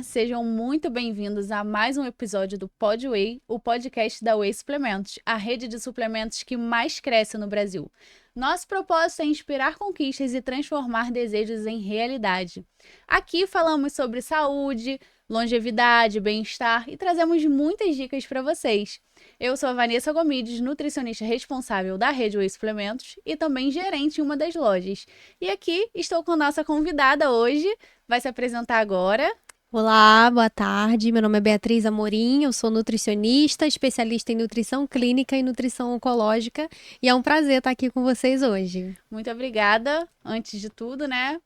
Olá, sejam muito bem-vindos a mais um episódio do Pod Whey, o podcast da Whey Suplementos, a rede de suplementos que mais cresce no Brasil. Nosso propósito é inspirar conquistas e transformar desejos em realidade. Aqui falamos sobre saúde, longevidade, bem-estar e trazemos muitas dicas para vocês. Eu sou a Vanessa Gomides, nutricionista responsável da rede Whey Suplementos e também gerente em uma das lojas. E aqui estou com a nossa convidada hoje, vai se apresentar agora. Olá, boa tarde. Meu nome é Beatriz Amorim, eu sou nutricionista, especialista em nutrição clínica e nutrição oncológica, e é um prazer estar aqui com vocês hoje. Muito obrigada, antes de tudo, né,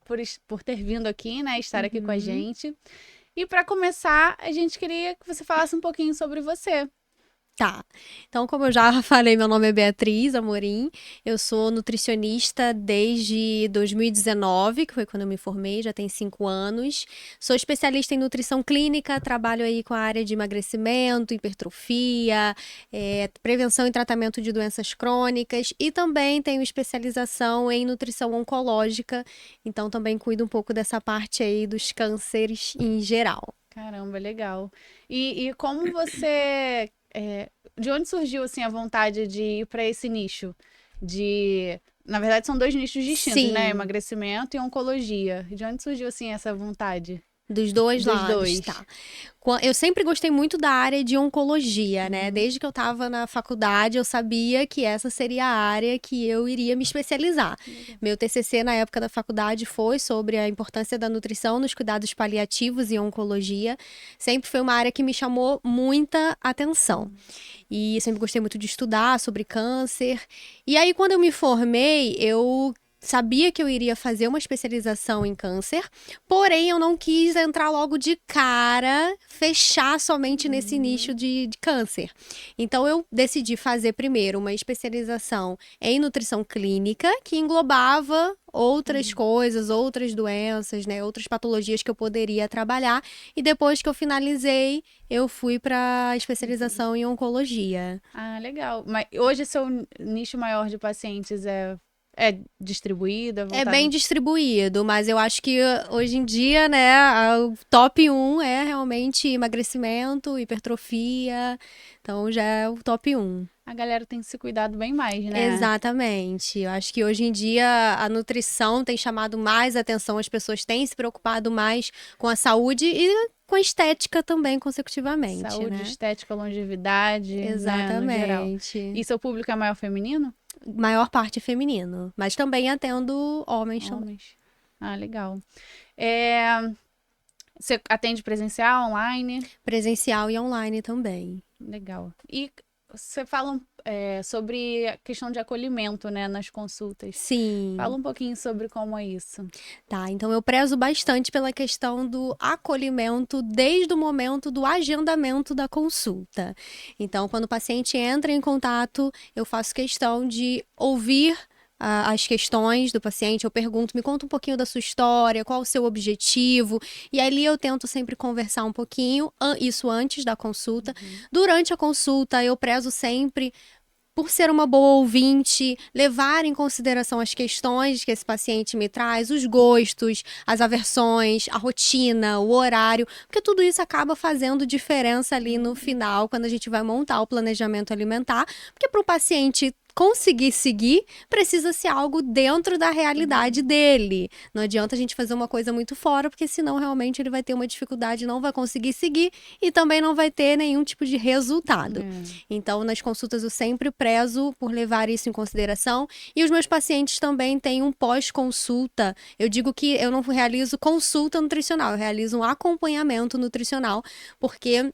por ter vindo aqui, né, estar aqui com a gente. E para começar, a gente queria que você falasse um pouquinho sobre você. Tá, então como eu já falei, meu nome é Beatriz Amorim, eu sou nutricionista desde 2019, que foi quando eu me formei, já tem 5 anos. Sou especialista em nutrição clínica, trabalho aí com a área de emagrecimento, hipertrofia, prevenção e tratamento de doenças crônicas e também tenho especialização em nutrição oncológica, então também cuido um pouco dessa parte aí dos cânceres em geral. Caramba, legal. E como você... de onde surgiu assim a vontade de ir para esse nicho? Na verdade, são 2 nichos distintos, Sim. né? Emagrecimento e oncologia. De onde surgiu assim essa vontade? Dos dois lados, tá. Eu sempre gostei muito da área de oncologia, né? Desde que eu estava na faculdade, eu sabia que essa seria a área que eu iria me especializar. Meu TCC na época da faculdade foi sobre a importância da nutrição nos cuidados paliativos e oncologia. Sempre foi uma área que me chamou muita atenção. E sempre gostei muito de estudar sobre câncer. E aí, quando eu me formei, eu sabia que eu iria fazer uma especialização em câncer, porém eu não quis entrar logo de cara, fechar somente nesse nicho de câncer. Então eu decidi fazer primeiro uma especialização em nutrição clínica, que englobava outras coisas, outras doenças, né, outras patologias que eu poderia trabalhar. E depois que eu finalizei, eu fui para a especialização em oncologia. Ah, legal. Mas hoje seu nicho maior de pacientes é distribuído? É bem distribuído, mas eu acho que hoje em dia, né, o top 1 é realmente emagrecimento, hipertrofia, então já é o top 1. A galera tem se cuidado bem mais, né? Exatamente. Eu acho que hoje em dia a nutrição tem chamado mais atenção, as pessoas têm se preocupado mais com a saúde e com a estética também, consecutivamente, Saúde, né? estética, longevidade, Exatamente. né, no geral. E seu público é maior feminino? Maior parte feminino, mas também atendo homens também. Ah, legal. Você atende presencial, online? Presencial e online também. Legal. E você fala sobre a questão de acolhimento, né, nas consultas. Sim. Fala um pouquinho sobre como é isso. Tá, então eu prezo bastante pela questão do acolhimento desde o momento do agendamento da consulta. Então, quando o paciente entra em contato, eu faço questão de ouvir as questões do paciente, eu pergunto, me conta um pouquinho da sua história, qual o seu objetivo, e ali eu tento sempre conversar um pouquinho, isso antes da consulta. Durante a consulta, eu prezo sempre por ser uma boa ouvinte, levar em consideração as questões que esse paciente me traz, os gostos, as aversões, a rotina, o horário, porque tudo isso acaba fazendo diferença ali no final, quando a gente vai montar o planejamento alimentar, porque para o paciente conseguir seguir, precisa ser algo dentro da realidade dele. Não adianta a gente fazer uma coisa muito fora, porque senão realmente ele vai ter uma dificuldade, não vai conseguir seguir e também não vai ter nenhum tipo de resultado. Então, nas consultas eu sempre prezo por levar isso em consideração. E os meus pacientes também têm um pós-consulta. Eu digo que eu não realizo consulta nutricional, eu realizo um acompanhamento nutricional, porque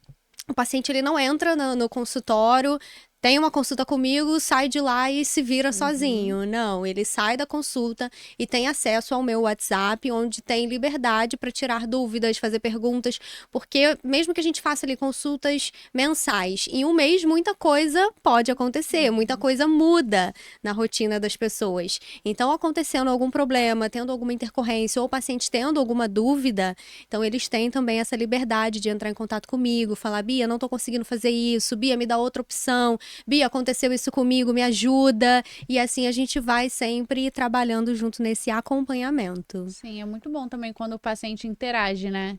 o paciente ele não entra no consultório, tem uma consulta comigo, sai de lá e se vira sozinho. Não, ele sai da consulta e tem acesso ao meu WhatsApp, onde tem liberdade para tirar dúvidas, fazer perguntas, porque mesmo que a gente faça ali consultas mensais, em um mês muita coisa pode acontecer, muita coisa muda na rotina das pessoas. Então, acontecendo algum problema, tendo alguma intercorrência ou o paciente tendo alguma dúvida, então eles têm também essa liberdade de entrar em contato comigo, falar, Bia, não tô conseguindo fazer isso, Bia, me dá outra opção. Bia, aconteceu isso comigo, me ajuda. E assim a gente vai sempre trabalhando junto nesse acompanhamento. Sim, é muito bom também quando o paciente interage, né?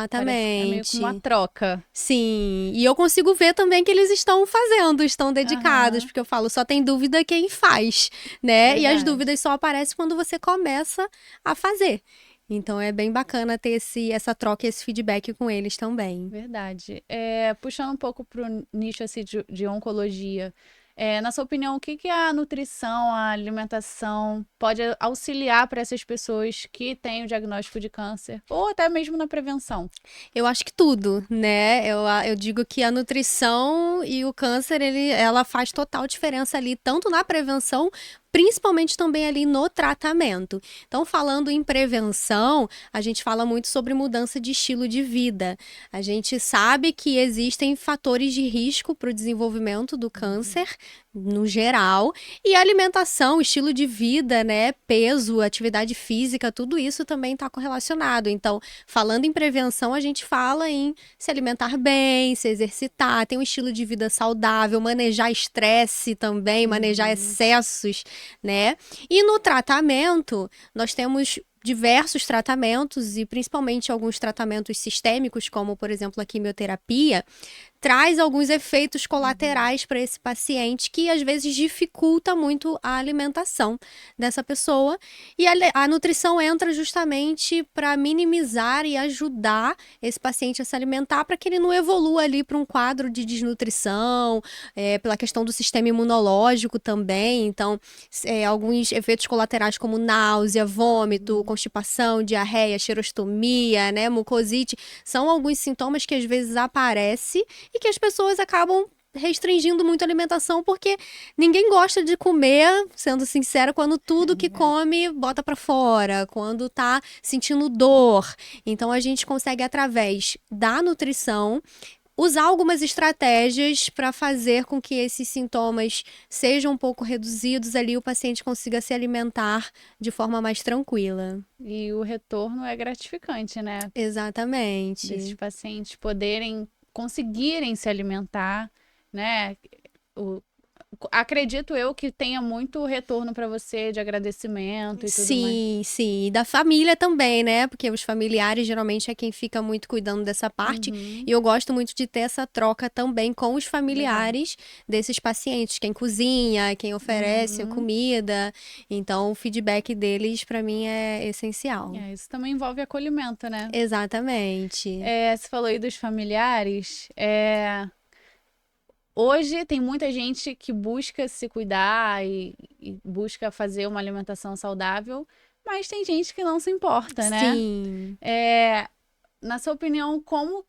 Parece que é meio que uma Exatamente. troca. Sim, e eu consigo ver também que eles estão fazendo, estão dedicados, Aham, porque eu falo, só tem dúvida quem faz, né? E as verdade. dúvidas só aparecem quando você começa a fazer. Então é bem bacana ter essa troca e esse feedback com eles também. Verdade. Puxando um pouco para o nicho assim, de oncologia, na sua opinião, o que que a nutrição, a alimentação pode auxiliar para essas pessoas que têm o diagnóstico de câncer, ou até mesmo na prevenção? Eu acho que tudo, né? Eu digo que a nutrição e o câncer, ela faz total diferença ali, tanto na prevenção, principalmente também ali no tratamento. Então, falando em prevenção, a gente fala muito sobre mudança de estilo de vida. A gente sabe que existem fatores de risco para o desenvolvimento do câncer, no geral, e alimentação, estilo de vida, né? Peso, atividade física, tudo isso também está correlacionado. Então, falando em prevenção, a gente fala em se alimentar bem, se exercitar, ter um estilo de vida saudável, manejar estresse também, manejar Uhum. excessos, né? E no tratamento, nós temos diversos tratamentos e principalmente alguns tratamentos sistêmicos, como por exemplo a quimioterapia, traz alguns efeitos Uhum. colaterais para esse paciente que às vezes dificulta muito a alimentação dessa pessoa. E a nutrição entra justamente para minimizar e ajudar esse paciente a se alimentar para que ele não evolua ali para um quadro de desnutrição, pela questão do sistema imunológico também. Então, alguns efeitos colaterais como náusea, vômito, Uhum. constipação, diarreia, xerostomia, né, mucosite, são alguns sintomas que às vezes aparecem e que as pessoas acabam restringindo muito a alimentação porque ninguém gosta de comer, sendo sincera, quando tudo que É. come bota pra fora, quando tá sentindo dor. Então a gente consegue através da nutrição usar algumas estratégias para fazer com que esses sintomas sejam um pouco reduzidos ali, o paciente consiga se alimentar de forma mais tranquila. E o retorno é gratificante, né? Desses Exatamente. pacientes poderem, conseguirem se alimentar, né? O, acredito eu que tenha muito retorno para você de agradecimento e tudo mais. Sim, sim. E da família também, né? Porque os familiares geralmente é quem fica muito cuidando dessa parte. E Uhum, eu gosto muito de ter essa troca também com os legal. familiares desses pacientes, quem cozinha, quem oferece a Uhum. comida. Então, o feedback deles, para mim, é essencial. Isso também envolve acolhimento, né? Exatamente. Você falou aí dos familiares. Hoje tem muita gente que busca se cuidar e busca fazer uma alimentação saudável, mas tem gente que não se importa, né? Sim. É, na sua opinião, como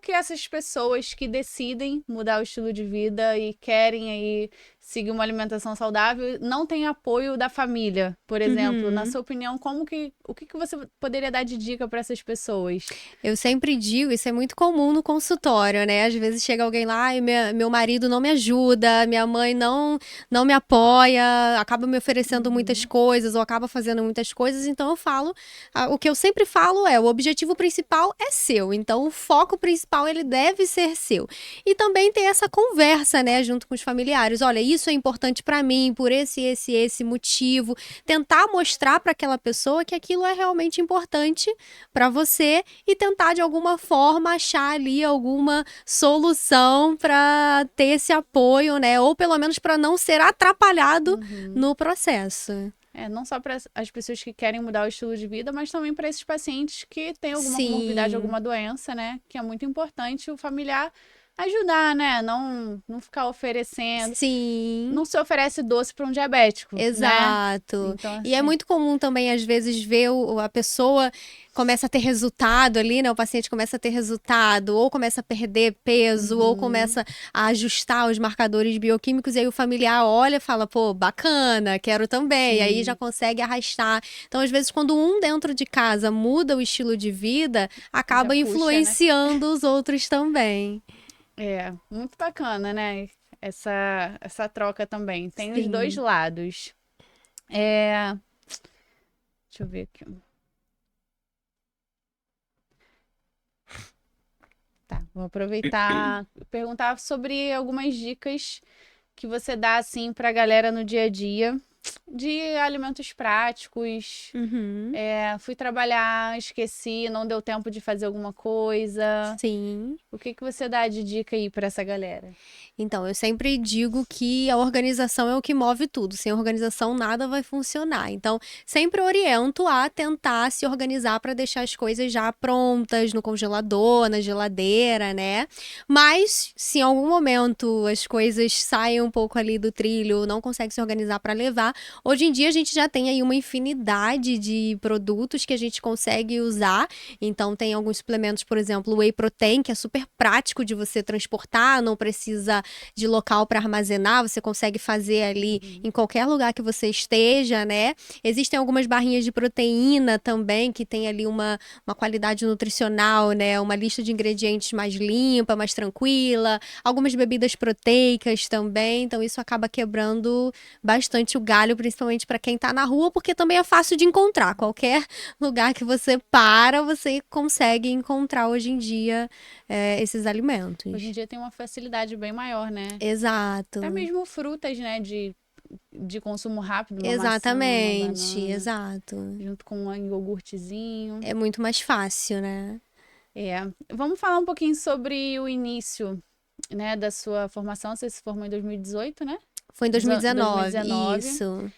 que essas pessoas que decidem mudar o estilo de vida e querem aí seguir uma alimentação saudável não têm apoio da família, por exemplo? Na Uhum. sua opinião, o que que você poderia dar de dica para essas pessoas? Eu sempre digo, isso é muito comum no consultório, né? Às vezes chega alguém lá e meu marido não me ajuda, minha mãe não me apoia, acaba me oferecendo muitas Uhum, coisas ou acaba fazendo muitas coisas, então eu falo, o que eu sempre falo é, o objetivo principal é seu, então o foco principal ele deve ser seu. E também ter essa conversa, né, junto com os familiares. Olha, isso é importante pra mim por esse motivo. Tentar mostrar para aquela pessoa que aquilo é realmente importante para você e tentar de alguma forma achar ali alguma solução para ter esse apoio, né? Ou pelo menos para não ser atrapalhado uhum. no processo. Não só para as pessoas que querem mudar o estilo de vida, mas também para esses pacientes que têm alguma comorbidade, Sim, alguma doença, né? Que é muito importante o familiar ajudar, né? Não ficar oferecendo. sim. Não se oferece doce para um diabético, né? Exato. Então, E é assim. muito comum também, às vezes, ver a pessoa começa a ter resultado ali, né? O paciente começa a ter resultado, ou começa a perder peso, ou Uhum, começa a ajustar os marcadores bioquímicos, e aí o familiar olha e fala, pô, bacana, quero também. E aí já sim. consegue arrastar. Então, às vezes, quando um dentro de casa muda o estilo de vida, Já acaba puxa, né? influenciando os outros também. Muito bacana, né? Essa troca também. Tem os dois Sim. lados. É, deixa eu ver aqui. Tá, vou aproveitar e perguntar sobre algumas dicas que você dá, assim, pra galera no dia a dia de alimentos práticos? Uhum. Fui trabalhar, esqueci, não deu tempo de fazer alguma coisa. Sim. O que que você dá de dica aí pra essa galera? Então, eu sempre digo que a organização é o que move tudo. Sem organização, nada vai funcionar. Então, sempre oriento a tentar se organizar para deixar as coisas já prontas no congelador, na geladeira, né? Mas, se em algum momento as coisas saem um pouco ali do trilho, não consegue se organizar para levar, hoje em dia a gente já tem aí uma infinidade de produtos que a gente consegue usar. Então, tem alguns suplementos, por exemplo, o Whey Protein, que é super prático de você transportar, não precisa de local para armazenar, você consegue fazer ali em qualquer lugar que você esteja, né? Existem algumas barrinhas de proteína também, que tem ali uma qualidade nutricional, né? Uma lista de ingredientes mais limpa, mais tranquila. Algumas bebidas proteicas também, então isso acaba quebrando bastante o galho, principalmente para quem tá na rua, porque também é fácil de encontrar. Qualquer lugar que você para, você consegue encontrar hoje em dia esses alimentos. Hoje em dia tem uma facilidade bem maior, né? Exato. Até mesmo frutas, né, de consumo rápido, uma maçã, uma Exatamente, banana, exato. junto com um iogurtezinho. É muito mais fácil, né? Vamos falar um pouquinho sobre o início, né, da sua formação. Você se formou em 2018, né? Foi em 2019, 2019. isso.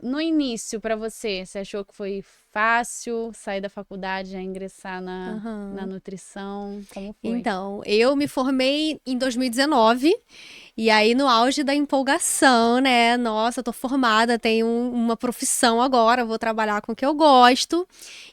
No início, para você, você achou que foi fácil sair da faculdade e ingressar na nutrição? Como foi? Então, eu me formei em 2019 e aí no auge da empolgação, né? Nossa, eu tô formada, tenho uma profissão agora, vou trabalhar com o que eu gosto.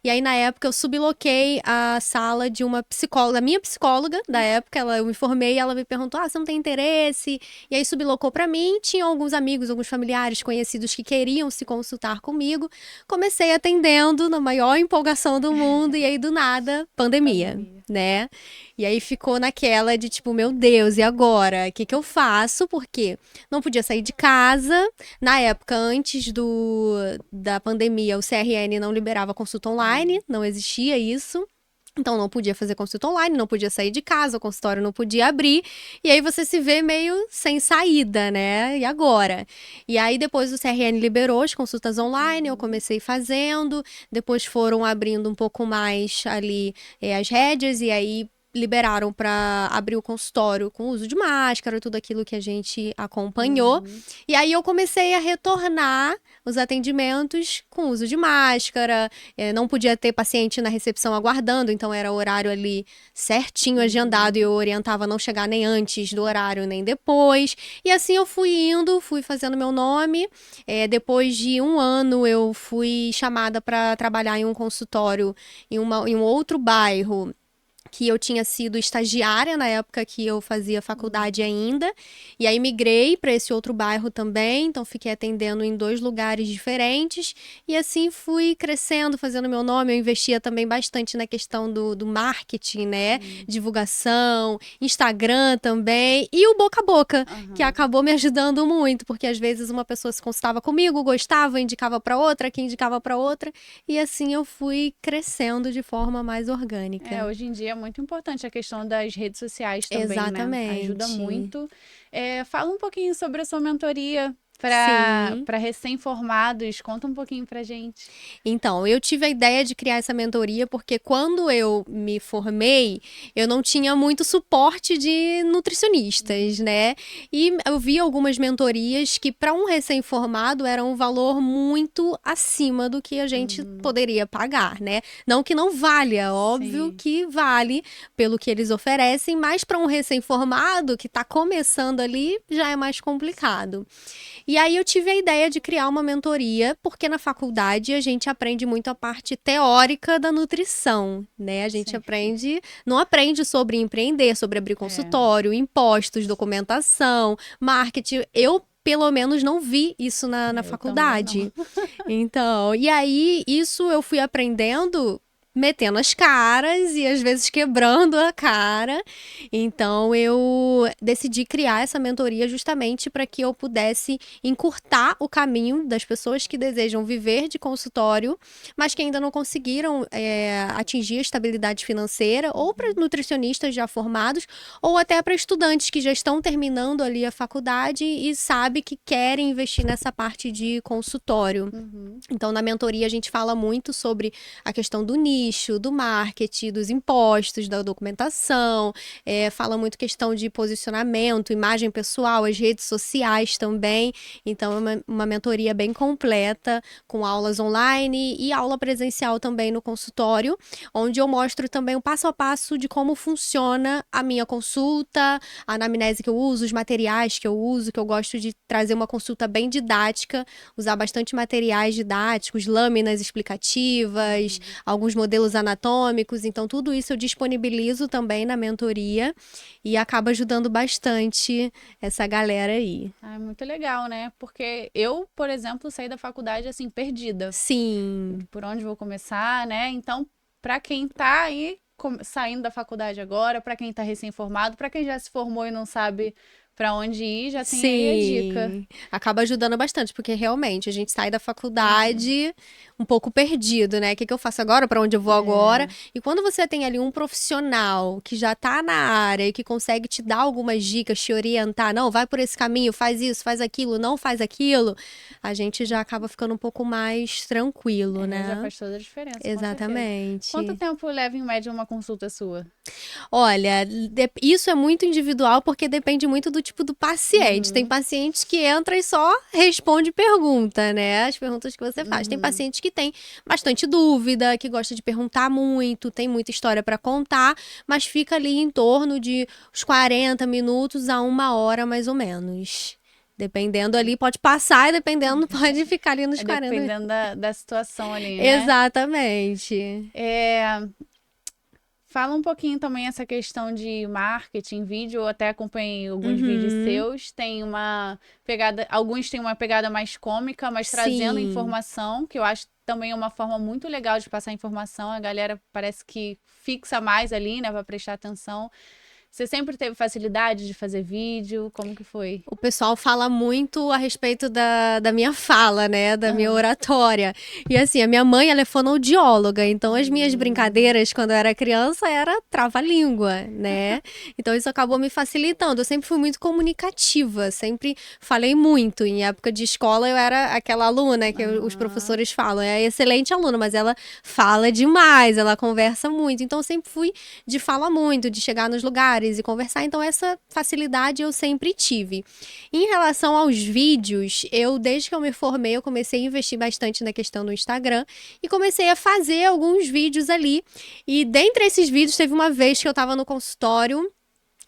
E aí na época eu subloquei a sala de uma psicóloga, da minha psicóloga da época, eu me formei e ela me perguntou: "Ah, você não tem interesse?" E aí sublocou pra mim, tinha alguns amigos, alguns familiares conhecidos que queriam se consultar comigo. Comecei atendendo na maior empolgação do mundo e aí do nada, pandemia, né? E aí ficou naquela de tipo, meu Deus, e agora? O que que eu faço? Porque não podia sair de casa. Na época, antes da pandemia, o CRN não liberava consulta online, não existia isso. Então, não podia fazer consulta online, não podia sair de casa, o consultório não podia abrir. E aí você se vê meio sem saída, né? E agora? E aí, depois o CRN liberou as consultas online, eu comecei fazendo. Depois foram abrindo um pouco mais ali as rédeas, e aí liberaram para abrir o consultório com uso de máscara, tudo aquilo que a gente acompanhou. E aí eu comecei a retornar os atendimentos com uso de máscara, não podia ter paciente na recepção aguardando, então era o horário ali certinho agendado e eu orientava a não chegar nem antes do horário, nem depois. E assim eu fui indo, fui fazendo meu nome. Depois de um ano eu fui chamada para trabalhar em um consultório em um outro bairro, que eu tinha sido estagiária na época que eu fazia faculdade ainda, e aí migrei para esse outro bairro também, então fiquei atendendo em 2 lugares diferentes, e assim fui crescendo, fazendo meu nome. Eu investia também bastante na questão do marketing, né, divulgação, Instagram também, e o boca a boca, que acabou me ajudando muito, porque às vezes uma pessoa se consultava comigo, gostava, indicava para outra, que indicava para outra, e assim eu fui crescendo de forma mais orgânica. Hoje em dia é muito importante a questão das redes sociais também, Exatamente. né? Ajuda muito. Fala um pouquinho sobre a sua mentoria para recém-formados. Conta um pouquinho pra gente. Então, eu tive a ideia de criar essa mentoria porque quando eu me formei, eu não tinha muito suporte de nutricionistas, né? E eu vi algumas mentorias que para um recém-formado era um valor muito acima do que a gente poderia pagar, né? Não que não valha, óbvio que vale pelo que eles oferecem, mas para um recém-formado que está começando ali já é mais complicado. E aí eu tive a ideia de criar uma mentoria, porque na faculdade a gente aprende muito a parte teórica da nutrição, né? A gente não aprende sobre empreender, sobre abrir consultório, impostos, documentação, marketing. Eu pelo menos não vi isso na faculdade. Então, e aí isso eu fui aprendendo metendo as caras e às vezes quebrando a cara. Então eu decidi criar essa mentoria justamente para que eu pudesse encurtar o caminho das pessoas que desejam viver de consultório, mas que ainda não conseguiram atingir a estabilidade financeira, ou para nutricionistas já formados, ou até para estudantes que já estão terminando ali a faculdade e sabem que querem investir nessa parte de consultório. Então, na mentoria, a gente fala muito sobre a questão do nicho, do marketing, dos impostos, da documentação, fala muito questão de posicionamento, imagem pessoal, as redes sociais também. Então, é uma mentoria bem completa, com aulas online e aula presencial também no consultório, onde eu mostro também o passo a passo de como funciona a minha consulta, a anamnese que eu uso, os materiais que eu uso, que eu gosto de trazer uma consulta bem didática, usar bastante materiais didáticos, lâminas explicativas, alguns modelos anatômicos. Então, tudo isso eu disponibilizo também na mentoria e acaba ajudando bastante essa galera aí. Ah, muito legal, né? Porque eu, por exemplo, saí da faculdade assim, perdida. Sim. Por onde vou começar, né? Então, para quem tá aí saindo da faculdade agora, para quem tá recém-formado, para quem já se formou e não sabe para onde ir, já tem aí a dica. Acaba ajudando bastante, porque realmente a gente sai da faculdade um pouco perdido, né? O que eu faço agora? Para onde eu vou agora? E quando você tem ali um profissional que já tá na área e que consegue te dar algumas dicas, te orientar, não, vai por esse caminho, faz isso, faz aquilo, não faz aquilo, a gente já acaba ficando um pouco mais tranquilo, né? Já faz toda a diferença. Exatamente. Quanto tempo leva em média uma consulta sua? Olha, isso é muito individual porque depende muito do tipo do paciente. Tem pacientes que entra e só responde pergunta, né? As perguntas que você faz. Tem pacientes que tem bastante dúvida, que gosta de perguntar muito, tem muita história para contar, mas fica ali em torno de uns 40 minutos a 1 hora, mais ou menos. Dependendo ali, pode passar e dependendo, pode ficar ali nos 40 minutos. Dependendo da situação ali, né? Exatamente. Fala um pouquinho também essa questão de marketing, vídeo. Eu até acompanhei alguns vídeos seus. Tem uma pegada, alguns têm uma pegada mais cômica, mas trazendo informação, que eu acho também é uma forma muito legal de passar informação. A galera parece que fixa mais ali, né, para prestar atenção. Você sempre teve facilidade de fazer vídeo? Como que foi? O pessoal fala muito a respeito da minha fala, né? Da minha oratória. E assim, a minha mãe, ela é fonoaudióloga, então as minhas brincadeiras quando eu era criança era trava-língua, né? Então isso acabou me facilitando. Eu sempre fui muito comunicativa, sempre falei muito. Em época de escola eu era aquela aluna que os professores falam, é excelente aluna, mas ela fala demais, ela conversa muito. Então eu sempre fui de falar muito, de chegar nos lugares e conversar, então essa facilidade eu sempre tive. Em relação aos vídeos, desde que eu me formei, eu comecei a investir bastante na questão do Instagram e comecei a fazer alguns vídeos ali. E dentre esses vídeos, teve uma vez que eu tava no consultório.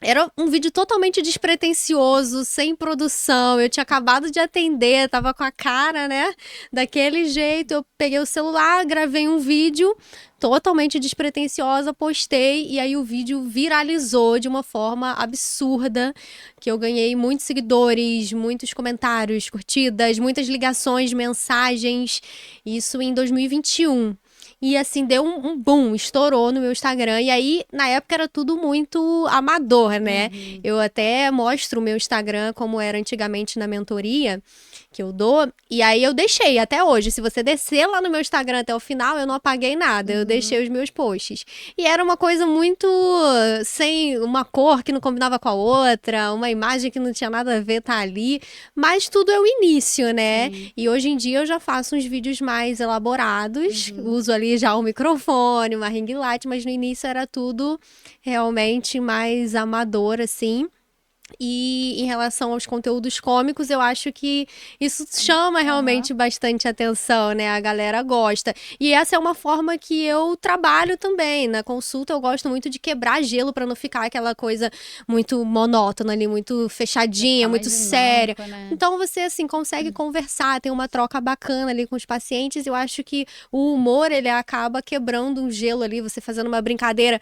Era um vídeo totalmente despretensioso, sem produção. Eu tinha acabado de atender, tava com a cara, né, daquele jeito. Eu peguei o celular, gravei um vídeo totalmente despretensiosa, postei e aí o vídeo viralizou de uma forma absurda, que eu ganhei muitos seguidores, muitos comentários, curtidas, muitas ligações, mensagens. Isso em 2021. E assim, deu um boom, estourou no meu Instagram. E aí, na época, era tudo muito amador, né? Eu até mostro o meu Instagram como era antigamente na mentoria que eu dou. E aí eu deixei até hoje. Se você descer lá no meu Instagram até o final, eu não apaguei nada. Eu deixei os meus posts. E era uma coisa muito sem uma cor que não combinava com a outra, uma imagem que não tinha nada a ver, tá ali. Mas tudo é o início, né? E hoje em dia eu já faço uns vídeos mais elaborados. Uso ali já um microfone, uma ring light, mas no início era tudo realmente mais amador, assim. E em relação aos conteúdos cômicos, eu acho que isso chama realmente bastante atenção, né? A galera gosta. E essa é uma forma que eu trabalho também. Na consulta, eu gosto muito de quebrar gelo para não ficar aquela coisa muito monótona ali, muito fechadinha, muito séria. Né? Então, você, assim, consegue conversar, tem uma troca bacana ali com os pacientes. Eu acho que o humor, ele acaba quebrando um gelo ali, você fazendo uma brincadeira,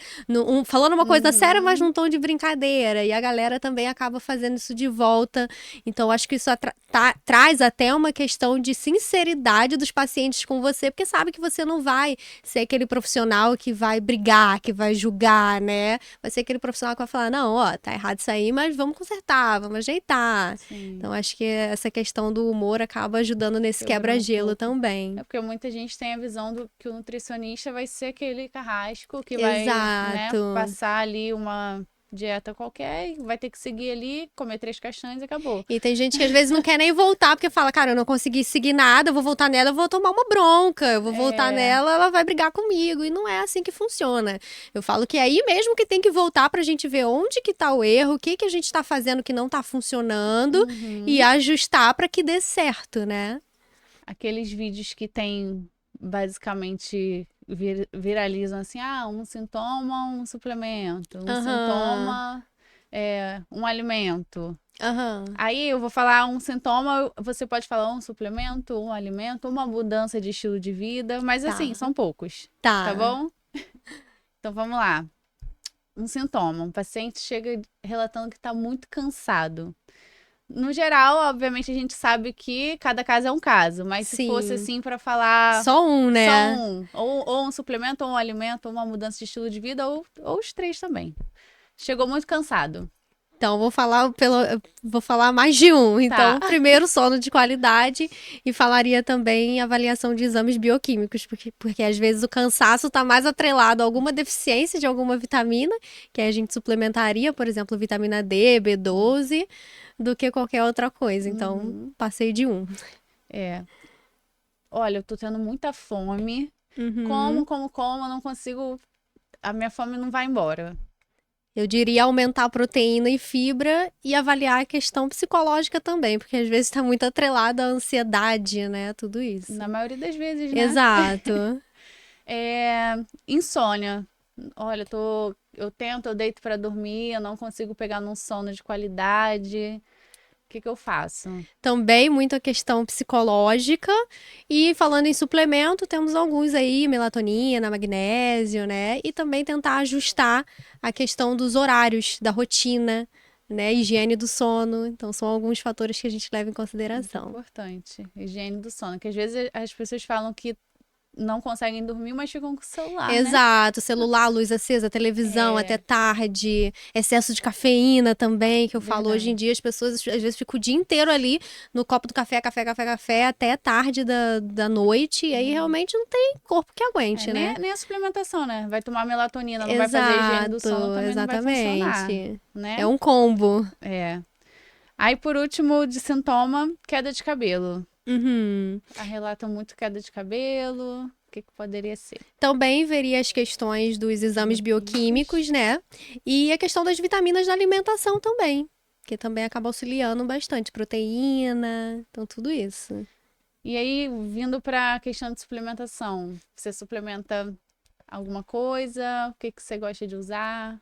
falando uma coisa séria, mas num tom de brincadeira. E a galera também acaba fazendo isso de volta. Então, acho que isso traz até uma questão de sinceridade dos pacientes com você, porque sabe que você não vai ser aquele profissional que vai brigar, que vai julgar, né? Vai ser aquele profissional que vai falar, não, ó, tá errado isso aí, mas vamos consertar, vamos ajeitar. Sim. Então, acho que essa questão do humor acaba ajudando nesse quebra-gelo também. É porque muita gente tem a visão do que o nutricionista vai ser aquele carrasco que vai, né, passar ali uma dieta qualquer, vai ter que seguir ali, comer 3 castanhas e acabou. E tem gente que às vezes não quer nem voltar, porque fala, cara, eu não consegui seguir nada, eu vou voltar nela, eu vou tomar uma bronca, eu vou voltar nela, ela vai brigar comigo, e não é assim que funciona. Eu falo que é aí mesmo que tem que voltar pra gente ver onde que tá o erro, o que que a gente tá fazendo que não tá funcionando, e ajustar pra que dê certo, né? Aqueles vídeos que tem, basicamente, viralizam assim, um sintoma, um suplemento, um sintoma, um alimento. Aí eu vou falar um sintoma, você pode falar um suplemento, um alimento, uma mudança de estilo de vida, mas assim, são poucos. Tá bom? Então vamos lá. Um sintoma, um paciente chega relatando que tá muito cansado. No geral, obviamente, a gente sabe que cada caso é um caso, mas se fosse assim pra falar... Só um, né? Só um. Ou um suplemento, ou um alimento, ou uma mudança de estilo de vida, ou os 3 também. Chegou muito cansado. Então, vou falar mais de um. Então, primeiro, sono de qualidade, e falaria também avaliação de exames bioquímicos, porque às vezes o cansaço está mais atrelado a alguma deficiência de alguma vitamina, que a gente suplementaria, por exemplo, vitamina D, B12, do que qualquer outra coisa. Então, passei de um. Olha, eu tô tendo muita fome. Como, eu não consigo... A minha fome não vai embora. Eu diria aumentar a proteína e fibra e avaliar a questão psicológica também, porque às vezes está muito atrelada à ansiedade, né? Tudo isso. Na maioria das vezes, né? Exato. Insônia. Olha, eu deito para dormir, eu não consigo pegar num sono de qualidade. O que eu faço? Também muita questão psicológica. E falando em suplemento, temos alguns aí, melatonina, magnésio, né? E também tentar ajustar a questão dos horários, da rotina, né? Higiene do sono. Então, são alguns fatores que a gente leva em consideração. Muito importante. Higiene do sono. Que às vezes as pessoas falam que não conseguem dormir, mas ficam com o celular, Exato, celular, luz acesa, televisão até tarde, excesso de cafeína também, que eu falo hoje em dia, as pessoas às vezes ficam o dia inteiro ali no copo do café, até tarde da noite, e aí realmente não tem corpo que aguente, né? Nem a suplementação, né? Vai tomar melatonina, não vai fazer higiene do sono, também não vai funcionar, né? É um combo. Aí, por último, de sintoma, queda de cabelo. Relatam muito queda de cabelo. O que poderia ser? Também veria as questões dos exames bioquímicos, né? E a questão das vitaminas da alimentação também, que também acaba auxiliando bastante. Proteína, então tudo isso. E aí, vindo para a questão de suplementação, você suplementa alguma coisa? O que você gosta de usar?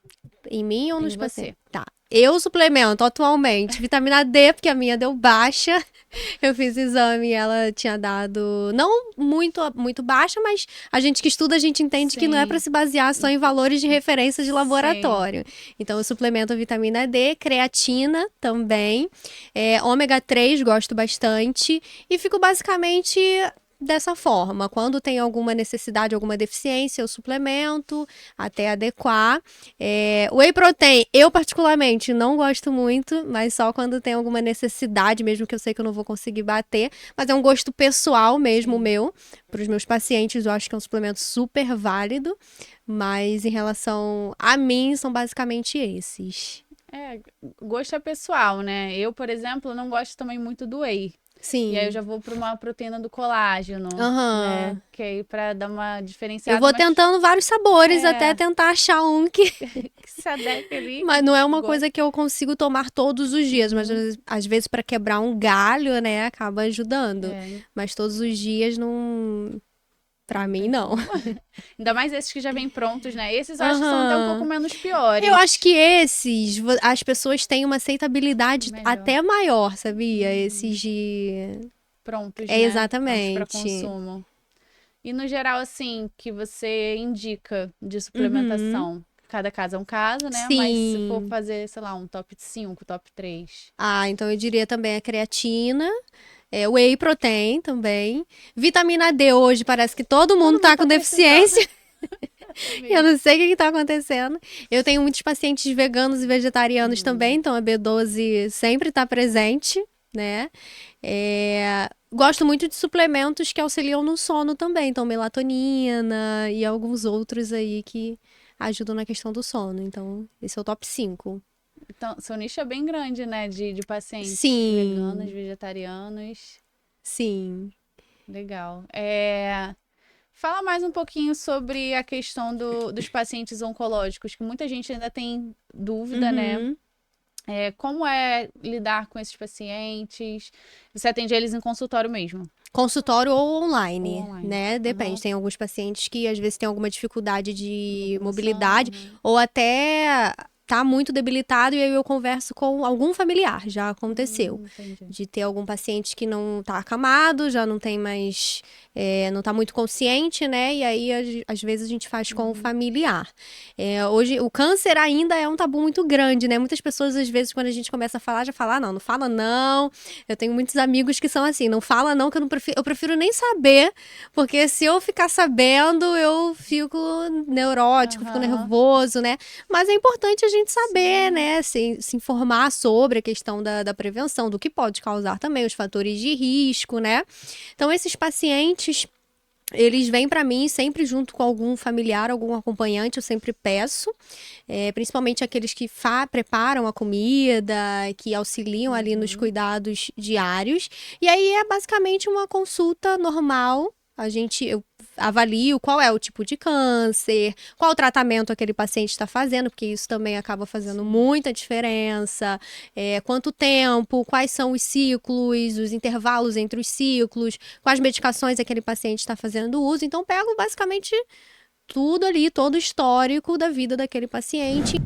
Em mim ou nos pacientes? Tá. Eu suplemento atualmente vitamina D, porque a minha deu baixa. Eu fiz exame e ela tinha dado não muito baixa, mas a gente que estuda, a gente entende que não é para se basear só em valores de referência de laboratório. Então, eu suplemento a vitamina D, creatina também, ômega 3 gosto bastante, e fico basicamente dessa forma. Quando tem alguma necessidade, alguma deficiência, eu suplemento até adequar. Whey protein, eu particularmente não gosto muito, mas só quando tem alguma necessidade, mesmo que eu sei que eu não vou conseguir bater. Mas é um gosto pessoal mesmo meu. Para os meus pacientes, eu acho que é um suplemento super válido. Mas em relação a mim, são basicamente esses. Gosto é pessoal, né? Eu, por exemplo, não gosto também muito do whey. Sim. E aí eu já vou para uma proteína do colágeno, né? Que aí para dar uma diferenciada. Eu vou tentando vários sabores até tentar achar um que se adeque ali. Mas não é uma coisa que eu consigo tomar todos os dias, mas às vezes para quebrar um galho, né, acaba ajudando. Mas todos os dias não... Pra mim, não. Ainda mais esses que já vêm prontos, né? Esses eu acho que são até um pouco menos piores. Eu acho que esses, as pessoas têm uma aceitabilidade até maior, sabia? Esses de... Prontos, né? Exatamente. Para consumo. E no geral, assim, que você indica de suplementação? cada caso é um caso, né? Sim. Mas se for fazer, sei lá, um top 5, top 3. Ah, então eu diria também a creatina, whey protein também. Vitamina D hoje parece que todo mundo tá com deficiência. Eu não sei o que tá acontecendo. Eu tenho muitos pacientes veganos e vegetarianos também, então a B12 sempre tá presente, né? Gosto muito de suplementos que auxiliam no sono também, então melatonina e alguns outros aí que ajudam na questão do sono. Então, esse é o top 5. Então, seu nicho é bem grande, né? De pacientes veganos, Sim, vegetarianos. sim. Legal. Fala mais um pouquinho sobre a questão dos pacientes oncológicos, que muita gente ainda tem dúvida, né? Uhum. Como é lidar com esses pacientes? Você atende eles em consultório mesmo? Consultório ou Ou online, online? né? Depende. Aham. Tem alguns pacientes que às vezes têm alguma dificuldade de Locomoção. mobilidade Aham. ou até tá muito debilitado e aí eu converso com algum familiar. Já aconteceu Entendi. de ter algum paciente que não tá acamado, já não tem mais, não tá muito consciente, né? E aí às vezes a gente faz com o familiar. Hoje o câncer ainda é um tabu muito grande, né? Muitas pessoas às vezes quando a gente começa a falar já falam, não fala não. Eu tenho muitos amigos que são assim, não fala não, que eu prefiro nem saber, porque se eu ficar sabendo, eu fico neurótico, fico Aham. nervoso, né? Mas é importante a gente saber, Sim. né? Se informar sobre a questão da prevenção, do que pode causar também, os fatores de risco, né? Então, esses pacientes. Eles vêm para mim sempre junto com algum familiar, algum acompanhante, eu sempre peço, principalmente aqueles que preparam a comida, que auxiliam ali nos cuidados diários. E aí é basicamente uma consulta normal. Eu avalio qual é o tipo de câncer, qual o tratamento aquele paciente está fazendo, porque isso também acaba fazendo muita diferença. Quanto tempo, quais são os ciclos, os intervalos entre os ciclos, quais medicações aquele paciente está fazendo uso. Então, pego basicamente tudo ali, todo o histórico da vida daquele paciente.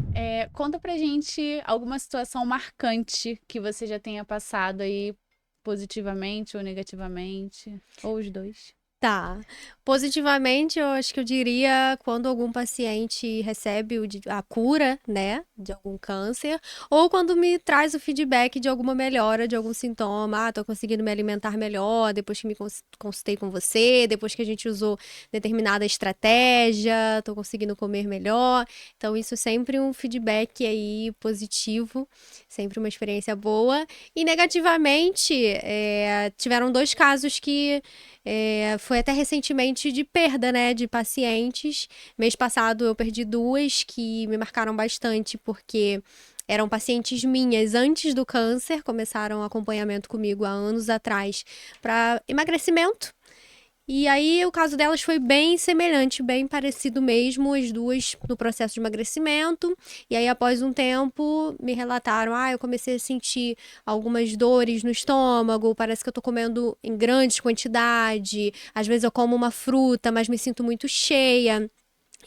Conta pra gente alguma situação marcante que você já tenha passado aí, positivamente ou negativamente, ou os dois. Tá. Positivamente, eu acho que eu diria quando algum paciente recebe a cura, né, de algum câncer, ou quando me traz o feedback de alguma melhora de algum sintoma. Ah, tô conseguindo me alimentar melhor depois que me consultei com você, depois que a gente usou determinada estratégia, tô conseguindo comer melhor. Então, isso é sempre um feedback aí positivo, sempre uma experiência boa. E negativamente, tiveram 2 casos que foi até recentemente de perda, né, de pacientes. Mês passado eu perdi 2 que me marcaram bastante, porque eram pacientes minhas antes do câncer, começaram o acompanhamento comigo há anos atrás para emagrecimento. E aí o caso delas foi bem semelhante, bem parecido mesmo, as duas no processo de emagrecimento. E aí após um tempo me relataram, eu comecei a sentir algumas dores no estômago, parece que eu tô comendo em grande quantidade, às vezes eu como uma fruta, mas me sinto muito cheia.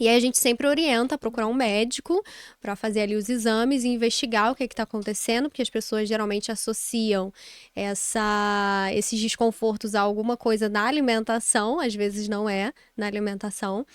E aí a gente sempre orienta a procurar um médico para fazer ali os exames e investigar o que está acontecendo, porque as pessoas geralmente associam esses desconfortos a alguma coisa na alimentação, às vezes não é na alimentação.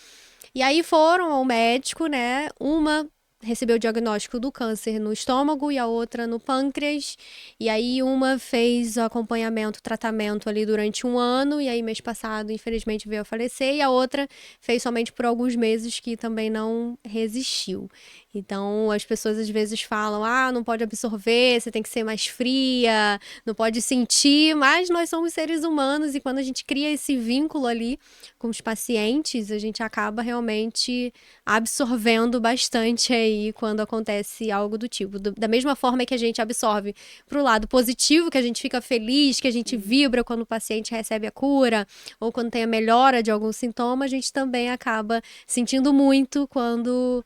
E aí foram ao médico, né? Uma recebeu o diagnóstico do câncer no estômago e a outra no pâncreas. E aí uma fez o acompanhamento, tratamento ali durante 1 ano, e aí mês passado, infelizmente, veio a falecer, e a outra fez somente por alguns meses, que também não resistiu. Então, as pessoas às vezes falam, não pode absorver, você tem que ser mais fria, não pode sentir, mas nós somos seres humanos e quando a gente cria esse vínculo ali com os pacientes, a gente acaba realmente absorvendo bastante aí quando acontece algo do tipo. Da mesma forma que a gente absorve pro lado positivo, que a gente fica feliz, que a gente vibra quando o paciente recebe a cura, ou quando tem a melhora de algum sintoma, a gente também acaba sentindo muito quando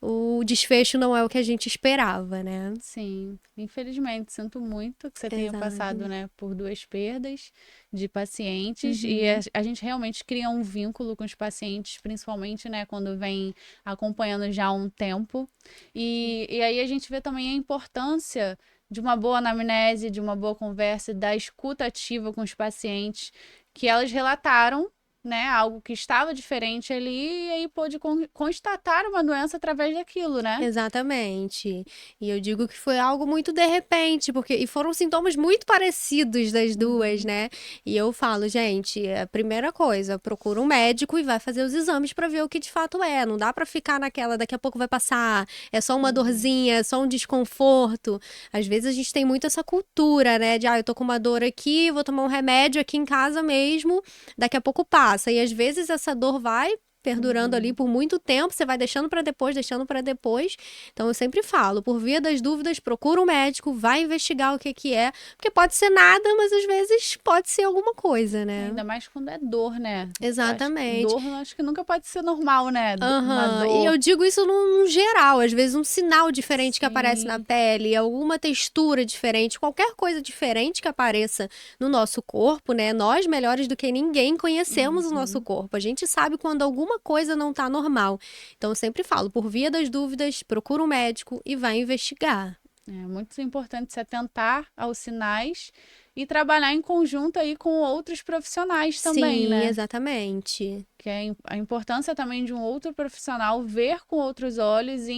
o desfecho não é o que a gente esperava, né? Sim, infelizmente, sinto muito que você tenha passado, Exato. né, por 2 perdas de pacientes e Uhum. a gente realmente cria um vínculo com os pacientes, principalmente, né, quando vem acompanhando já há um tempo. E aí a gente vê também a importância de uma boa anamnese, de uma boa conversa, da escuta ativa com os pacientes, que elas relataram né, algo que estava diferente ali e aí pôde constatar uma doença através daquilo, né? Exatamente. E eu digo que foi algo muito de repente, porque e foram sintomas muito parecidos das duas, né? E eu falo, gente, a primeira coisa, procura um médico e vai fazer os exames pra ver o que de fato é. Não dá pra ficar naquela, daqui a pouco vai passar, é só uma dorzinha, é só um desconforto. Às vezes a gente tem muito essa cultura, né, de eu tô com uma dor aqui, vou tomar um remédio aqui em casa mesmo, daqui a pouco passa. E às vezes essa dor vai perdurando ali por muito tempo, você vai deixando pra depois, deixando pra depois. Então eu sempre falo, por via das dúvidas, procura um médico, vai investigar o que que é, porque pode ser nada, mas às vezes pode ser alguma coisa, né? Ainda mais quando é dor, né? Exatamente. Dor, eu acho que nunca pode ser normal, né? Uma Aham. dor. E eu digo isso num geral, às vezes um sinal diferente que aparece na Sim. pele, alguma textura diferente, qualquer coisa diferente que apareça no nosso corpo, né? Nós, melhores do que ninguém, conhecemos o nosso corpo. A gente sabe quando alguma coisa não tá normal. Então eu sempre falo, por via das dúvidas, procura um médico e vai investigar. É muito importante se atentar aos sinais e trabalhar em conjunto aí com outros profissionais também, Sim, né? exatamente. Que é a importância também de um outro profissional ver com outros olhos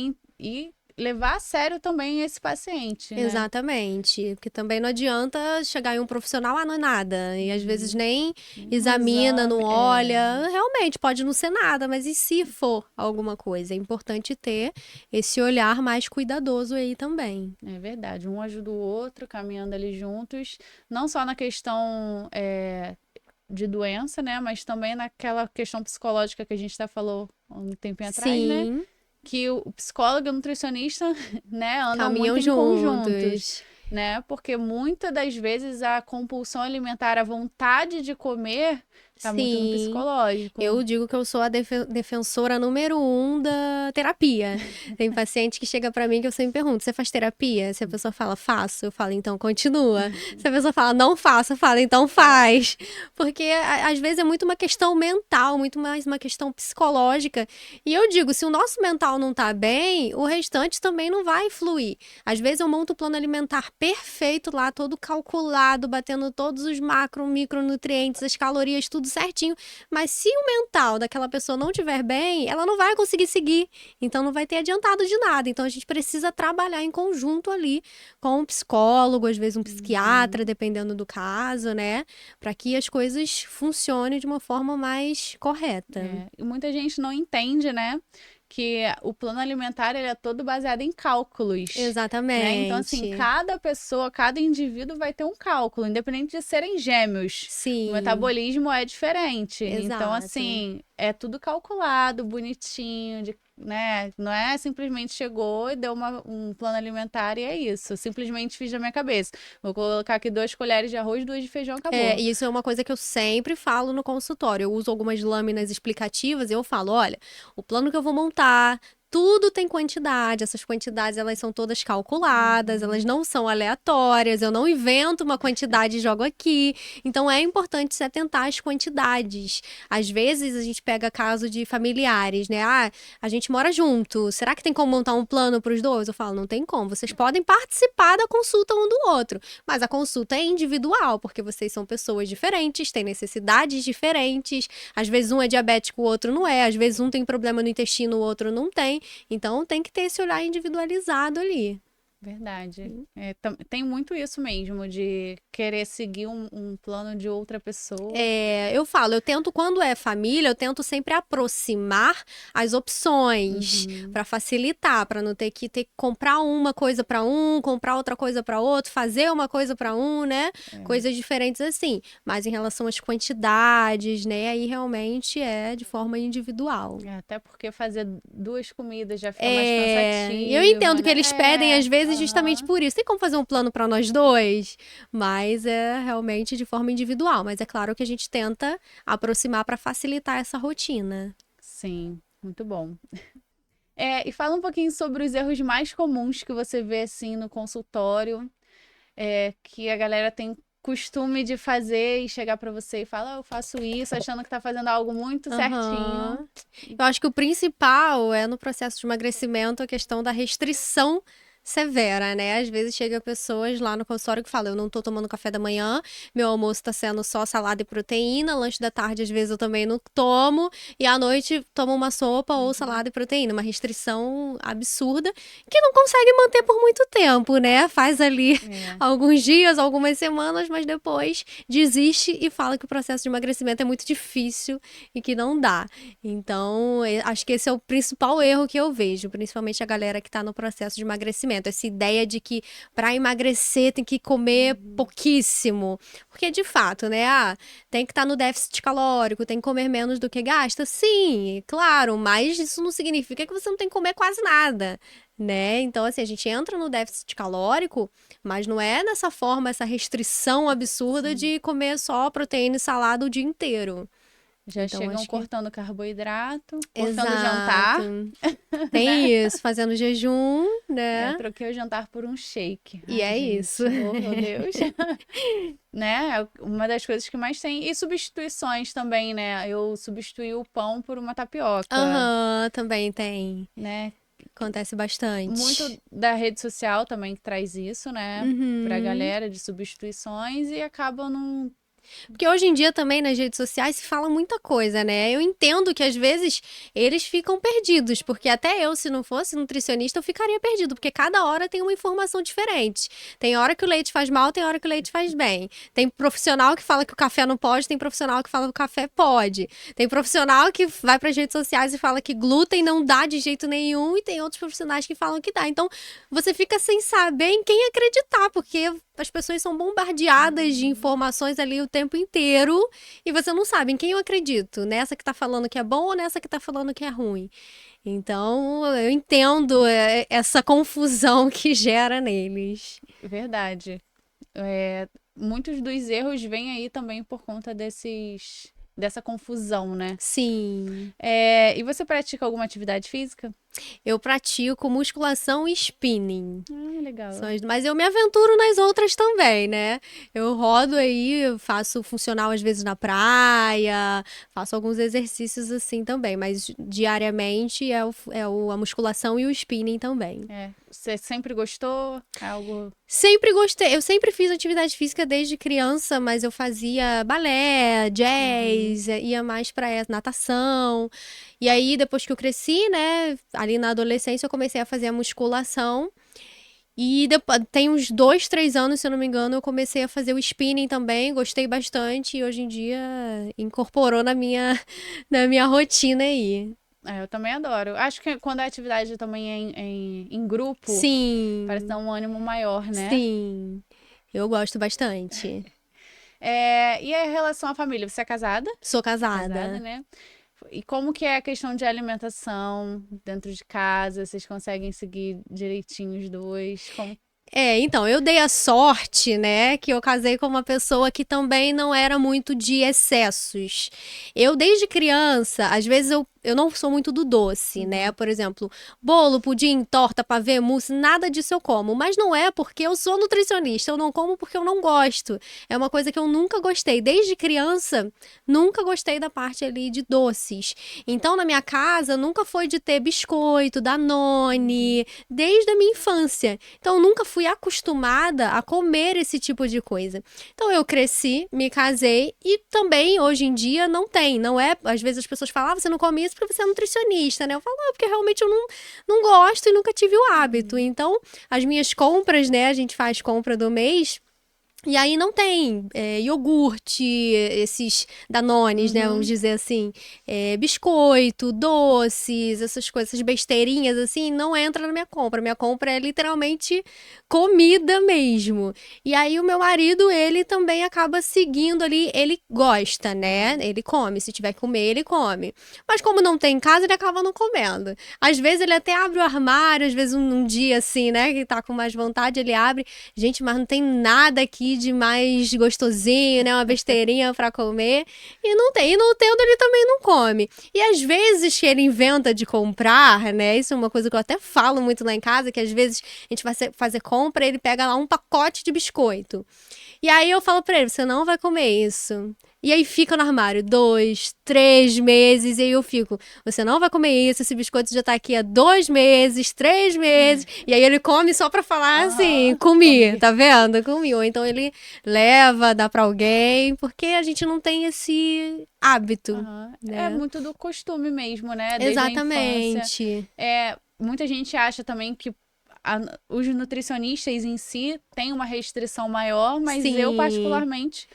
e levar a sério também esse paciente, né? Exatamente, porque também não adianta chegar em um profissional, não é nada, e às vezes nem Um examina, não exame, olha, realmente pode não ser nada, mas e se for alguma coisa? É importante ter esse olhar mais cuidadoso aí também. é verdade. Um ajuda o outro, caminhando ali juntos, não só na questão de doença, né? Mas também naquela questão psicológica que a gente já falou um tempinho atrás, né? Sim, Que o psicólogo e o nutricionista, né, andam caminham muito em conjuntos, juntos. né? Porque muitas das vezes a compulsão alimentar, a vontade de comer, tá muito no Sim. psicológico. Eu digo que eu sou a defensora número 1 da terapia. Tem paciente que chega pra mim que eu sempre pergunto: você faz terapia? Se a pessoa fala, faço, eu falo, então continua. Se a pessoa fala, não faço, eu falo, então faz. Porque às vezes é muito uma questão mental, muito mais uma questão psicológica. E eu digo, se o nosso mental não tá bem, o restante também não vai fluir. Às vezes eu monto o plano alimentar perfeito lá, todo calculado, batendo todos os macro, micronutrientes, as calorias, tudo certinho. Mas se o mental daquela pessoa não estiver bem, ela não vai conseguir seguir. Então não vai ter adiantado de nada. Então a gente precisa trabalhar em conjunto ali com um psicólogo, às vezes um psiquiatra, dependendo do caso, né? Para que as coisas funcionem de uma forma mais correta. E muita gente não entende, né? Que o plano alimentar ele é todo baseado em cálculos. Exatamente. Né? Então, assim, cada pessoa, cada indivíduo vai ter um cálculo, independente de serem gêmeos. Sim. O metabolismo é diferente. Exato. Então, assim, é tudo calculado, bonitinho, né? Não é simplesmente chegou e deu um plano alimentar e é isso. Simplesmente fiz da minha cabeça. Vou colocar aqui 2 colheres de arroz, 2 de feijão, acabou. E isso é uma coisa que eu sempre falo no consultório. Eu uso algumas lâminas explicativas e eu falo, olha, o plano que eu vou montar, tudo tem quantidade, essas quantidades elas são todas calculadas, elas não são aleatórias, eu não invento uma quantidade e jogo aqui. Então é importante se atentar às quantidades. Às vezes a gente pega caso de familiares, né? A gente mora junto, será que tem como montar um plano para os dois? Eu falo, não tem como, vocês podem participar da consulta um do outro, mas a consulta é individual, porque vocês são pessoas diferentes, têm necessidades diferentes, às vezes um é diabético, o outro não é, às vezes um tem problema no intestino, o outro não tem. Então tem que ter esse olhar individualizado ali. Verdade. Tem muito isso mesmo, de querer seguir um plano de outra pessoa. Eu tento, quando é família, eu tento sempre aproximar as opções para facilitar, para não ter que comprar uma coisa para um, comprar outra coisa para outro, fazer uma coisa para um, né? Coisas diferentes assim. Mas em relação às quantidades, né? Aí realmente é de forma individual. Até porque fazer 2 comidas já fica mais cansativo. Eu entendo que né? eles pedem às vezes justamente por isso. Tem como fazer um plano para nós dois, mas é realmente de forma individual. Mas é claro que a gente tenta aproximar para facilitar essa rotina. Sim, muito bom. E fala um pouquinho sobre os erros mais comuns que você vê assim no consultório, que a galera tem costume de fazer e chegar para você e falar, eu faço isso, achando que tá fazendo algo muito certinho. Eu acho que o principal é no processo de emagrecimento a questão da restrição severa, né? Às vezes chega pessoas lá no consultório que falam, eu não tô tomando café da manhã, meu almoço tá sendo só salada e proteína, lanche da tarde às vezes eu também não tomo, e à noite tomo uma sopa ou salada e proteína, uma restrição absurda que não consegue manter por muito tempo, né? Faz ali É. alguns dias, algumas semanas, mas depois desiste e fala que o processo de emagrecimento é muito difícil e que não dá. Então, acho que esse é o principal erro que eu vejo, principalmente a galera que tá no processo de emagrecimento. Essa ideia de que para emagrecer tem que comer pouquíssimo. Porque, de fato, né? Tem que estar no déficit calórico, tem que comer menos do que gasta. Sim, claro, mas isso não significa que você não tem que comer quase nada. Né? Então, assim, a gente entra no déficit calórico, mas não é dessa forma, essa restrição absurda de comer só proteína e salada o dia inteiro. Já Então, chegam acho que... cortando carboidrato, cortando Exato. jantar. Tem isso, fazendo jejum, É, né? troquei o jantar por um shake. E Ai, é gente, isso. oh, meu Deus. Né? É uma das coisas que mais tem. E substituições também, né? Eu substituí o pão por uma tapioca, Aham, também tem. né? Acontece bastante. Muito da rede social também que traz isso, né? Pra Uhum. galera de substituições e acabam não. Porque hoje em dia também nas redes sociais se fala muita coisa, né? Eu entendo que às vezes eles ficam perdidos, porque até eu, se não fosse nutricionista, eu ficaria perdido, porque cada hora tem uma informação diferente. Tem hora que o leite faz mal, tem hora que o leite faz bem. Tem profissional que fala que o café não pode, tem profissional que fala que o café pode. Tem profissional que vai para as redes sociais e fala que glúten não dá de jeito nenhum, e tem outros profissionais que falam que dá. Então, você fica sem saber em quem acreditar, porque as pessoas são bombardeadas de informações ali o tempo inteiro e você não sabe em quem eu acredito, nessa que tá falando que é bom ou nessa que tá falando que é ruim. Então, eu entendo essa confusão que gera neles. Verdade. É, muitos dos erros vêm aí também por conta dessa confusão, né? Sim. É, e você pratica alguma atividade física? Eu pratico musculação e spinning. Legal. Mas eu me aventuro nas outras também, né? Eu rodo aí, eu faço funcional às vezes na praia, faço alguns exercícios assim também, mas diariamente a musculação e o spinning também. É, você sempre gostou? É algo. Sempre gostei, eu sempre fiz atividade física desde criança, mas eu fazia balé, jazz, ia mais pra natação. E aí, depois que eu cresci, né, ali na adolescência, eu comecei a fazer a musculação. E depois, tem uns 2, 3 anos, se eu não me engano, eu comecei a fazer o spinning também, gostei bastante e hoje em dia incorporou na minha rotina aí. É, eu também adoro. Acho que quando a atividade também é em grupo, parece Sim, dar um ânimo maior, né? sim, eu gosto bastante. É, e a relação à família? Você é casada? Sou Casada, casada. né? E como que é a questão de alimentação dentro de casa? Vocês conseguem seguir direitinho os dois? Como... Então, eu dei a sorte, né, que eu casei com uma pessoa que também não era muito de excessos. Eu, desde criança, às vezes eu não sou muito do doce, né? Por exemplo, bolo, pudim, torta, pavê, mousse, nada disso eu como. Mas não é porque eu sou nutricionista, eu não como porque eu não gosto. É uma coisa que eu nunca gostei. Desde criança, nunca gostei da parte ali de doces. Então, na minha casa, nunca foi de ter biscoito, Danone, desde a minha infância. Então, eu nunca fui acostumada a comer esse tipo de coisa. Então, eu cresci, me casei e também, hoje em dia, não é, às vezes as pessoas falam, você não come isso porque você é nutricionista, né? Eu falo, não, porque realmente eu não gosto e nunca tive o hábito. Então, as minhas compras, né, a gente faz compra do mês, e aí não tem iogurte, esses Danones, né, vamos dizer assim, biscoito, doces, essas coisas, essas besteirinhas, assim, não entra na minha compra. Minha compra é literalmente comida mesmo. E aí o meu marido, ele também acaba seguindo ali, ele gosta, né, ele come, se tiver que comer, ele come. Mas como não tem em casa, ele acaba não comendo. Às vezes ele até abre o armário, às vezes um dia assim, né, que tá com mais vontade, ele abre, gente, mas não tem nada aqui de mais gostosinho, né? Uma besteirinha pra comer. E não tem. E não tendo, ele também não come. E às vezes que ele inventa de comprar, né? Isso é uma coisa que eu até falo muito lá em casa, que às vezes a gente vai fazer compra, ele pega lá um pacote de biscoito. E aí eu falo pra ele, você não vai comer isso. E aí fica no armário 2, 3 meses, e aí eu fico, você não vai comer isso, esse biscoito já tá aqui há 2 meses, 3 meses, e aí ele come só pra falar assim, comi, tá vendo? Comi. Ou então ele leva, dá pra alguém, porque a gente não tem esse hábito, É né? muito do costume mesmo, né? Desde a infância. Exatamente. Muita gente acha também que os nutricionistas em si têm uma restrição maior, mas eu Sim. particularmente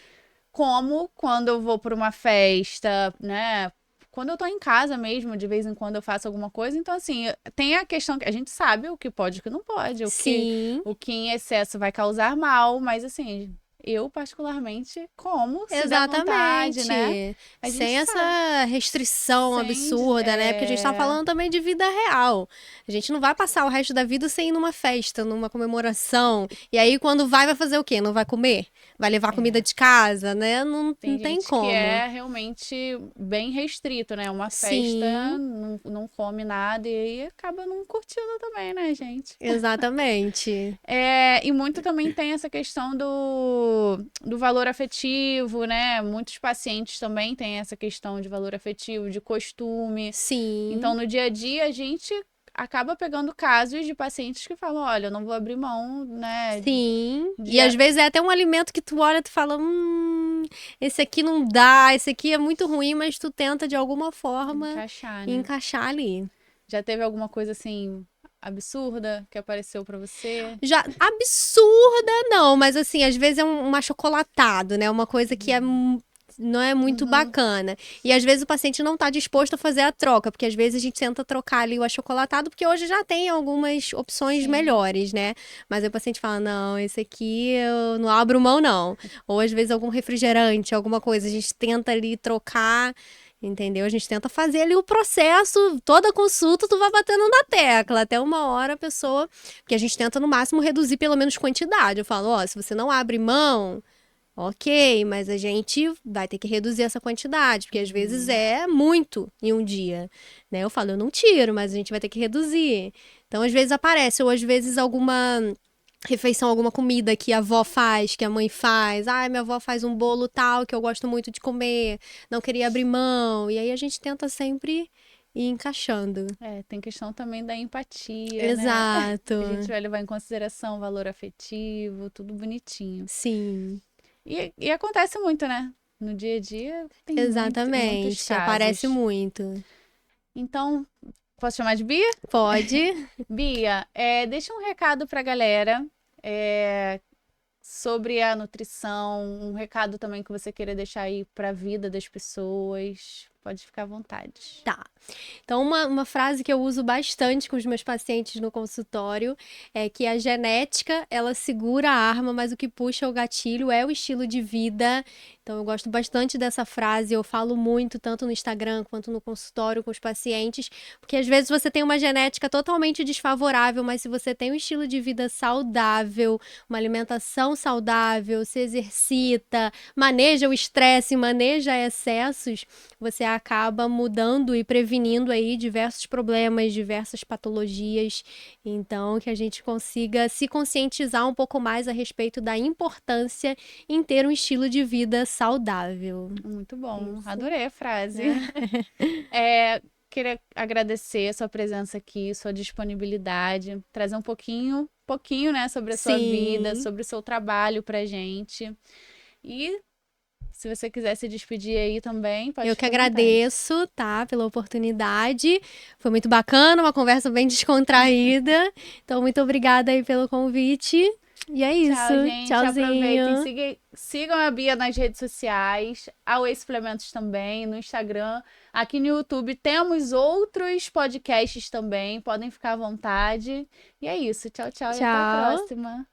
como quando eu vou para uma festa, né? Quando eu tô em casa mesmo, de vez em quando eu faço alguma coisa. Então, assim, tem a questão que a gente sabe o que pode e o que não pode. Sim. O que em excesso vai causar mal, mas assim, eu particularmente como se der vontade, né? A gente Sem sabe. essa restrição Sem, absurda, né? Porque a gente tá falando também de vida real. A gente não vai passar o resto da vida sem ir numa festa, numa comemoração. E aí, quando vai fazer o quê? Não vai comer? Vai levar comida de casa, né? Não Tem tem gente como. que é realmente bem restrito, né? Uma festa, não come nada e aí acaba não curtindo também, né, gente? Exatamente. E muito também tem essa questão do valor afetivo, né? Muitos pacientes também têm essa questão de valor afetivo, de costume. Sim. Então, no dia a dia, a gente acaba pegando casos de pacientes que falam, olha, eu não vou abrir mão, né? Sim. E às vezes é até um alimento que tu olha e tu fala, esse aqui não dá, esse aqui é muito ruim, mas tu tenta de alguma forma encaixar ali. Já teve alguma coisa assim absurda que apareceu pra você? Já absurda não, mas assim, às vezes é um achocolatado, né? Uma coisa que não é muito bacana. E às vezes o paciente não está disposto a fazer a troca, porque às vezes a gente tenta trocar ali o achocolatado, porque hoje já tem algumas opções melhores, né? Mas aí o paciente fala, não, esse aqui eu não abro mão, não. Ou às vezes algum refrigerante, alguma coisa, a gente tenta ali trocar. Entendeu? A gente tenta fazer ali o processo, toda consulta tu vai batendo na tecla, até uma hora a pessoa, porque a gente tenta no máximo reduzir pelo menos quantidade. Eu falo, ó, se você não abre mão, ok, mas a gente vai ter que reduzir essa quantidade, porque às vezes é muito em um dia, né? Eu falo, eu não tiro, mas a gente vai ter que reduzir. Então, às vezes aparece, ou às vezes alguma refeição, alguma comida que a avó faz, que a mãe faz. Ah, minha avó faz um bolo tal que eu gosto muito de comer, não queria abrir mão. E aí a gente tenta sempre ir encaixando. Tem questão também da empatia, Exato. né? A gente vai levar em consideração o valor afetivo, tudo bonitinho. Sim. E acontece muito, né? No dia a dia tem exatamente, muitos casos. Aparece muito. Então, posso chamar de Bia? Pode. Bia, deixa um recado pra galera sobre a nutrição, um recado também que você queira deixar aí pra vida das pessoas. Pode ficar à vontade. Tá. Então, uma frase que eu uso bastante com os meus pacientes no consultório é que a genética, ela segura a arma, mas o que puxa o gatilho é o estilo de vida. Então, eu gosto bastante dessa frase, eu falo muito, tanto no Instagram quanto no consultório com os pacientes, porque às vezes você tem uma genética totalmente desfavorável, mas se você tem um estilo de vida saudável, uma alimentação saudável, se exercita, maneja o estresse, maneja excessos, você acaba mudando e prevenindo aí diversos problemas, diversas patologias. Então, que a gente consiga se conscientizar um pouco mais a respeito da importância em ter um estilo de vida saudável. Muito bom, adorei a frase. Queria agradecer a sua presença aqui, sua disponibilidade, trazer um pouquinho, né, sobre a sua vida, sobre o seu trabalho pra gente. E se você quiser se despedir aí também, pode. Eu que agradeço, tá, pela oportunidade. Foi muito bacana, uma conversa bem descontraída. Então, muito obrigada aí pelo convite. E é isso. Tchau, gente. Tchauzinho. Aproveitem, sigam a Bia nas redes sociais, a Whey Suplementos também, no Instagram. Aqui no YouTube temos outros podcasts também, podem ficar à vontade. E é isso. Tchau, tchau. E até a próxima.